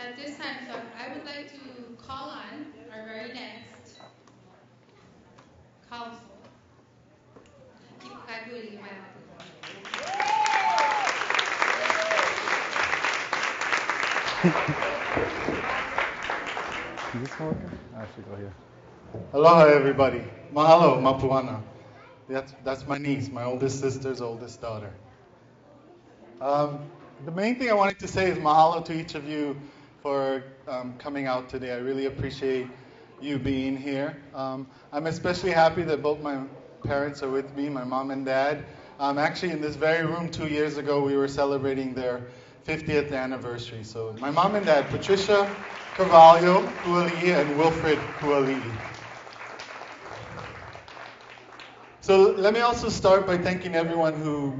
At this time, so I would like to call on our very next council, KipuKai Küali, Is this working? I should go here. Aloha, everybody. Mahalo, Mapuana. That's my niece, my oldest sister's oldest daughter. The main thing I wanted to say is mahalo to each of you for coming out today. I really appreciate you being here. I'm especially happy that both my parents are with me, my mom and dad. Actually, in this very room 2 years ago, we were celebrating their 50th anniversary. So my mom and dad, Patricia Carvalho Kuali'i and Wilfred Kuali'i. So let me also start by thanking everyone who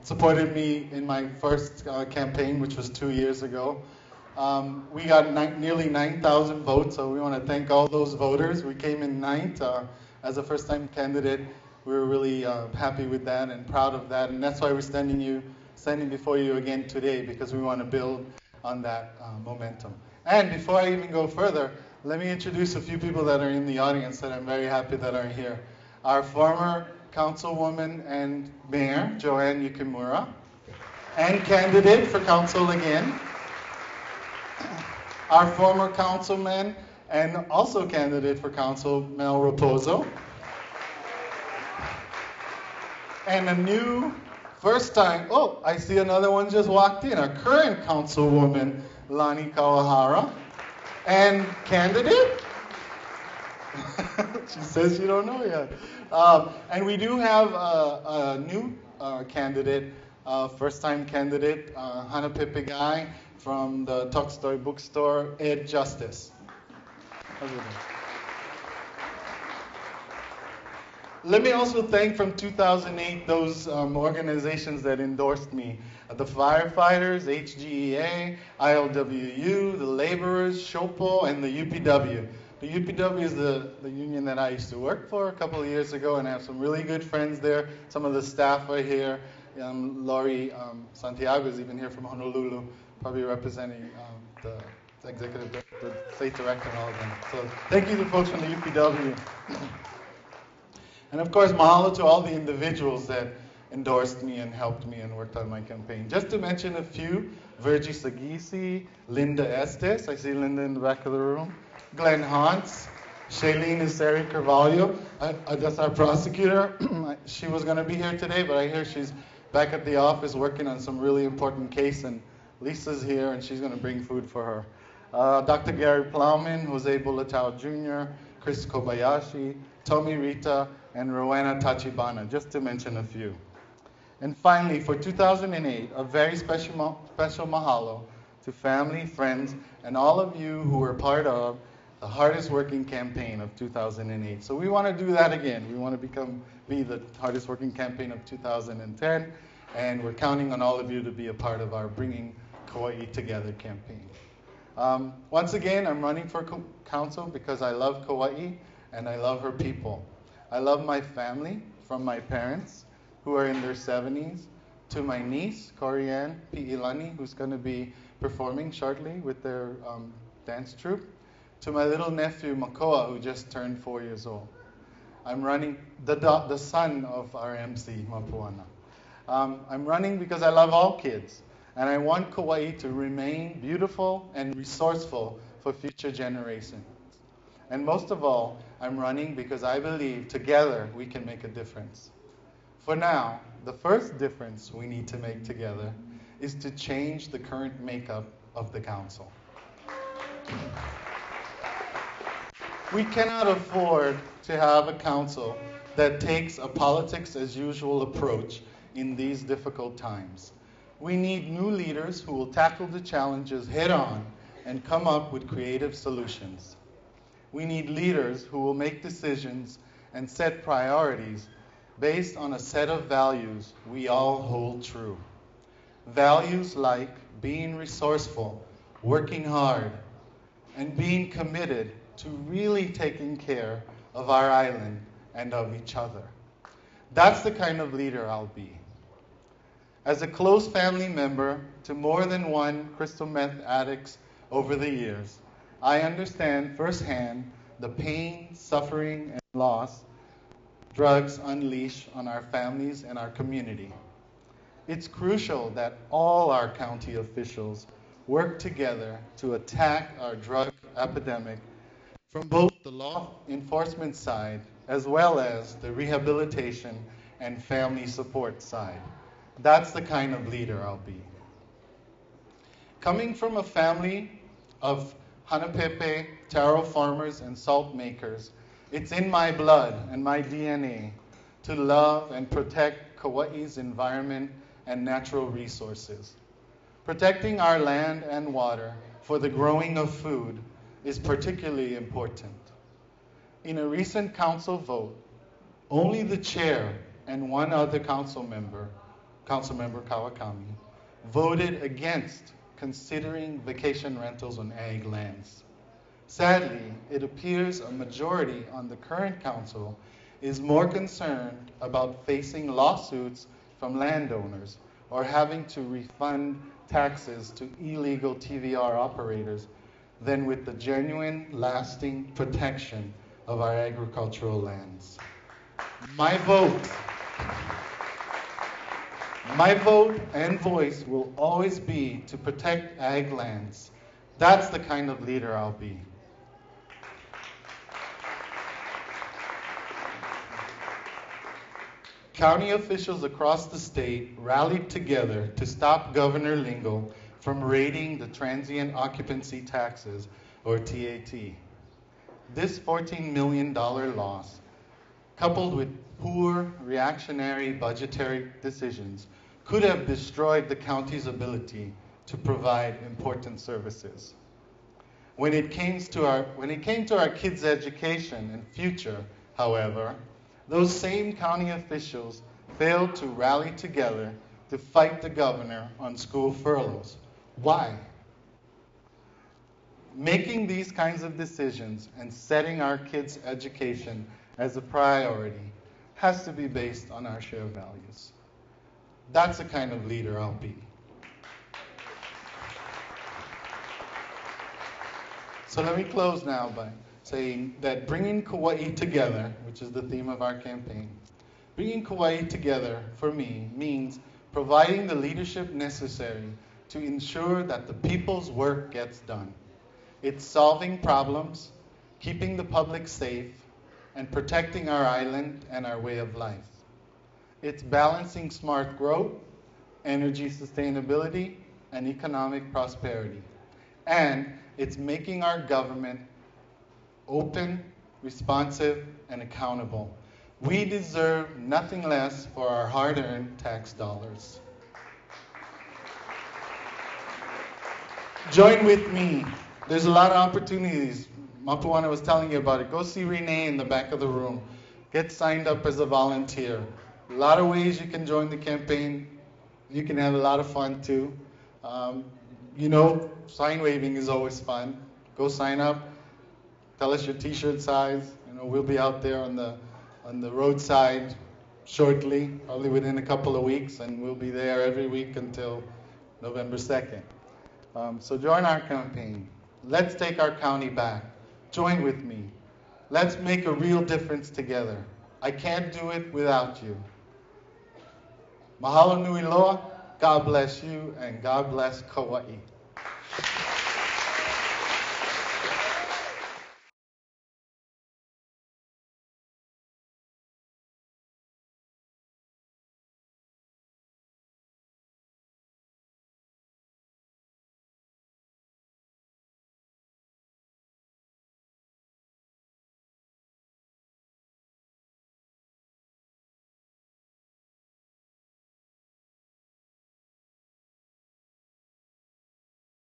supported me in my first campaign, which was 2 years ago. We got nearly 9,000 votes, so we want to thank all those voters. We came in ninth as a first-time candidate. We were really happy with that and proud of that, and that's why we're standing before you again today, because we want to build on that momentum. And before I even go further, let me introduce a few people that are in the audience that I'm very happy that are here. Our former councilwoman and mayor, Joanne Yukimura, and candidate for council again. Our former councilman and also candidate for council, Mel Raposo. And a new first time, oh, I see another one just walked in, our current councilwoman, Lani Kawahara, and candidate? She says she don't know yet. And we do have a new candidate, first-time candidate, Hana Pepegai from the Talk Story bookstore, Ed Justice. Let me also thank from 2008 those organizations that endorsed me. The firefighters, HGEA, ILWU, the laborers, SHOPO, and the UPW. The UPW is the union that I used to work for a couple of years ago, and I have some really good friends there. Some of the staff are here. Laurie Santiago is even here from Honolulu, probably representing the executive, the state director and all of them. So thank you to folks from the UPW. And of course, mahalo to all the individuals that endorsed me and helped me and worked on my campaign. Just to mention a few, Virgie Sagisi, Linda Estes, I see Linda in the back of the room, Glenn Hantz, Shailene Iseri Carvalho, that's our prosecutor. She was going to be here today, but I hear she's back at the office working on some really important case, and Lisa's here, and she's going to bring food for her. Dr. Gary Plowman, Jose Bulatao Jr., Chris Kobayashi, Tomi Rita, and Rowena Tachibana, just to mention a few. And finally, for 2008, a very special mahalo to family, friends, and all of you who were part of the hardest working campaign of 2008. So we want to do that again. We want to be the hardest working campaign of 2010, and we're counting on all of you to be a part of our Bringing Kauai Together campaign. Once again, I'm running for council because I love Kauai and I love her people. I love my family, from my parents, who are in their 70s, to my niece, Corianne Pi'ilani, who's going to be performing shortly with their dance troupe, to my little nephew, Makoa, who just turned 4 years old. I'm running, the son of our MC, Mapuana. I'm running because I love all kids, and I want Kauai to remain beautiful and resourceful for future generations. And most of all, I'm running because I believe together we can make a difference. For now, the first difference we need to make together is to change the current makeup of the council. We cannot afford to have a council that takes a politics as usual approach in these difficult times. We need new leaders who will tackle the challenges head on and come up with creative solutions. We need leaders who will make decisions and set priorities based on a set of values we all hold true. Values like being resourceful, working hard, and being committed to really taking care of our island and of each other. That's the kind of leader I'll be. As a close family member to more than one crystal meth addict's over the years, I understand firsthand the pain, suffering, and loss drugs unleash on our families and our community. It's crucial that all our county officials work together to attack our drug epidemic from both the law enforcement side as well as the rehabilitation and family support side. That's the kind of leader I'll be. Coming from a family of Hanapepe, taro farmers, and salt makers, it's in my blood and my DNA to love and protect Kauai's environment and natural resources. Protecting our land and water for the growing of food is particularly important. In a recent council vote, only the chair and one other Councilmember Kawakami, voted against considering vacation rentals on ag lands. Sadly, it appears a majority on the current council is more concerned about facing lawsuits from landowners or having to refund taxes to illegal TVR operators than with the genuine, lasting protection of our agricultural lands. My vote and voice will always be to protect ag lands. That's the kind of leader I'll be. County officials across the state rallied together to stop Governor Lingle from raiding the transient occupancy taxes, or TAT. This $14 million loss, coupled with poor reactionary budgetary decisions, could have destroyed the county's ability to provide important services. When it came to our kids' education and future, however, those same county officials failed to rally together to fight the governor on school furloughs. Why? Making these kinds of decisions and setting our kids' education as a priority has to be based on our shared values. That's the kind of leader I'll be. So let me close now by saying that bringing Kauai together, which is the theme of our campaign, bringing Kauai together for me means providing the leadership necessary to ensure that the people's work gets done. It's solving problems, keeping the public safe, and protecting our island and our way of life. It's balancing smart growth, energy sustainability, and economic prosperity. And it's making our government open, responsive, and accountable. We deserve nothing less for our hard-earned tax dollars. Join with me. There's a lot of opportunities. Mapuana was telling you about it. Go see Renee in the back of the room. Get signed up as a volunteer. A lot of ways you can join the campaign. You can have a lot of fun too. Sign waving is always fun. Go sign up. Tell us your t-shirt size. We'll be out there on the roadside shortly, probably within a couple of weeks, and we'll be there every week until November 2nd. So join our campaign. Let's take our county back. Join with me. Let's make a real difference together. I can't do it without you. Mahalo nui loa. God bless you, and God bless Kauai.